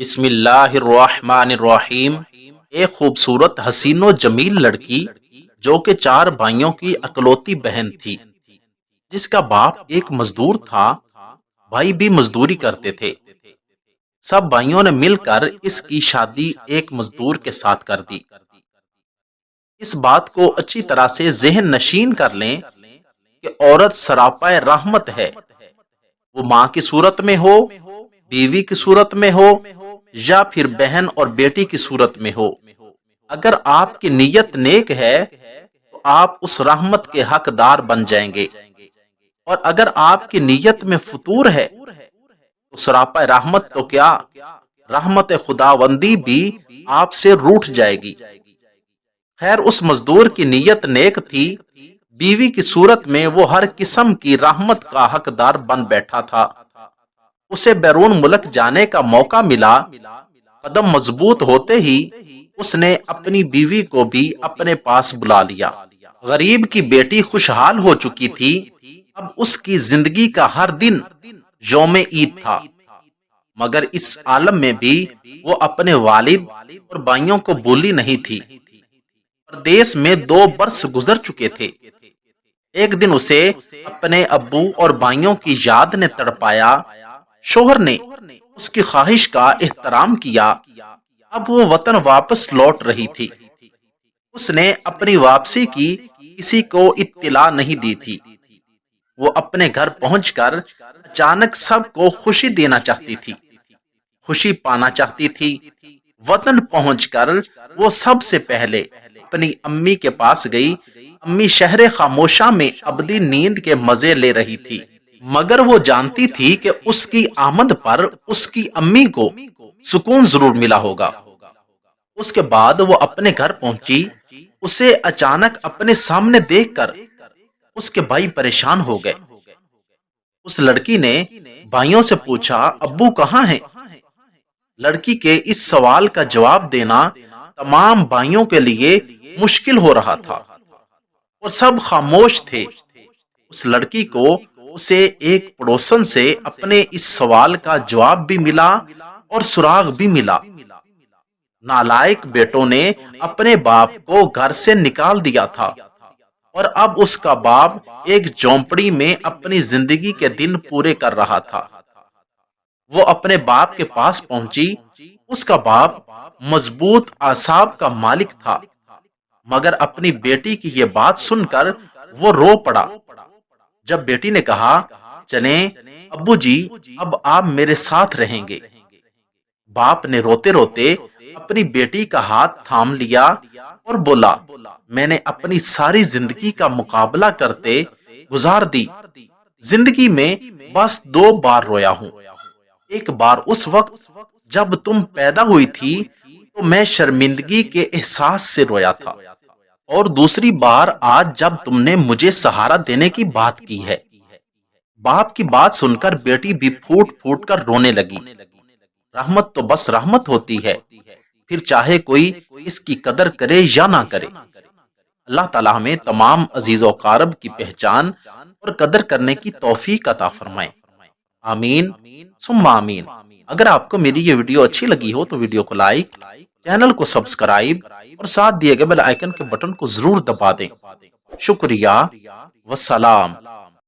بسم اللہ الرحمن الرحیم۔ ایک خوبصورت حسین و جمیل لڑکی جو کہ چار بھائیوں کی اکلوتی بہن تھی، جس کا باپ ایک مزدور تھا، بھائی بھی مزدوری کرتے تھے۔ سب بھائیوں نے مل کر اس کی شادی ایک مزدور کے ساتھ کر دی۔ اس بات کو اچھی طرح سے ذہن نشین کر لیں کہ عورت سراپا رحمت ہے، وہ ماں کی صورت میں ہو، بیوی کی صورت میں ہو، یا پھر بہن اور بیٹی کی صورت میں ہو۔ اگر آپ کی نیت نیک ہے تو آپ اس رحمت کے حقدار بن جائیں گے، اور اگر آپ کی نیت میں فطور ہے تو سراپا رحمت تو کیا، رحمت خداوندی بھی آپ سے روٹھ جائے گی۔ خیر، اس مزدور کی نیت نیک تھی، بیوی کی صورت میں وہ ہر قسم کی رحمت کا حقدار بن بیٹھا تھا۔ اسے بیرون ملک جانے کا موقع ملا، قدم مضبوط ہوتے ہی اس نے اپنی بیوی کو بھی اپنے پاس بلا لیا۔ غریب کی بیٹی خوشحال ہو چکی تھی، اب اس کی زندگی کا ہر دن یوم عید تھا، مگر اس عالم میں بھی وہ اپنے والد اور بھائیوں کو بھولی نہیں تھی۔ پردیس میں 2 برس گزر چکے تھے۔ ایک دن اسے اپنے ابو اور بھائیوں کی یاد نے تڑپایا۔ شوہر نے اس کی خواہش کا احترام کیا۔ اب وہ وطن واپس لوٹ رہی تھی۔ اس نے اپنی واپسی کی کسی کو اطلاع نہیں دی تھی۔ وہ اپنے گھر پہنچ کر اچانک سب کو خوشی دینا چاہتی تھی، خوشی پانا چاہتی تھی۔ وطن پہنچ کر وہ سب سے پہلے اپنی امی کے پاس گئی۔ امی شہر خاموشہ میں ابدی نیند کے مزے لے رہی تھی، مگر وہ جانتی تھی کہ اس کی آمد پر اس کی امی کو سکون ضرور ملا ہوگا۔ اس کے بعد وہ اپنے گھر پہنچی۔ اسے اچانک اپنے سامنے دیکھ کر اس کے بھائی پریشان ہو گئے۔ اس لڑکی نے بھائیوں سے پوچھا، ابو کہاں ہیں؟ لڑکی کے اس سوال کا جواب دینا تمام بھائیوں کے لیے مشکل ہو رہا تھا، اور سب خاموش تھے۔ اس لڑکی کو اسے ایک پڑوسن سے اپنے اس سوال کا جواب بھی ملا اور سراغ بھی ملا۔ نالائق بیٹوں نے اپنے باپ کو گھر سے نکال دیا تھا، اور اب اس کا باپ ایک جھونپڑی میں اپنی زندگی کے دن پورے کر رہا تھا۔ وہ اپنے باپ کے پاس پہنچی۔ اس کا باپ مضبوط اعصاب کا مالک تھا، مگر اپنی بیٹی کی یہ بات سن کر وہ رو پڑا۔ جب بیٹی نے کہا، چلیں ابو جی، اب آپ میرے ساتھ رہیں گے، باپ نے روتے روتے اپنی بیٹی کا ہاتھ تھام لیا اور بولا، میں نے اپنی ساری زندگی کا مقابلہ کرتے گزار دی۔ زندگی میں بس 2 بار رویا ہوں۔ ایک بار اس وقت جب تم پیدا ہوئی تھی تو میں شرمندگی کے احساس سے رویا تھا، اور دوسری بار آج جب تم نے مجھے سہارا دینے کی بات کی ہے۔ باپ کی بات سن کر بیٹی بھی پھوٹ پھوٹ کر رونے لگی۔ رحمت تو بس رحمت ہوتی ہے، پھر چاہے کوئی اس کی قدر کرے یا نہ کرے۔ اللہ تعالی ہمیں تمام عزیز و اقارب کی پہچان اور قدر کرنے کی توفیق عطا فرمائے۔ آمین ثم آمین۔ اگر آپ کو میری یہ ویڈیو اچھی لگی ہو تو ویڈیو کو لائک، چینل کو سبسکرائب اور ساتھ دیے گئے بیل آئیکن کے بٹن کو ضرور دبا دیں۔ شکریہ، والسلام۔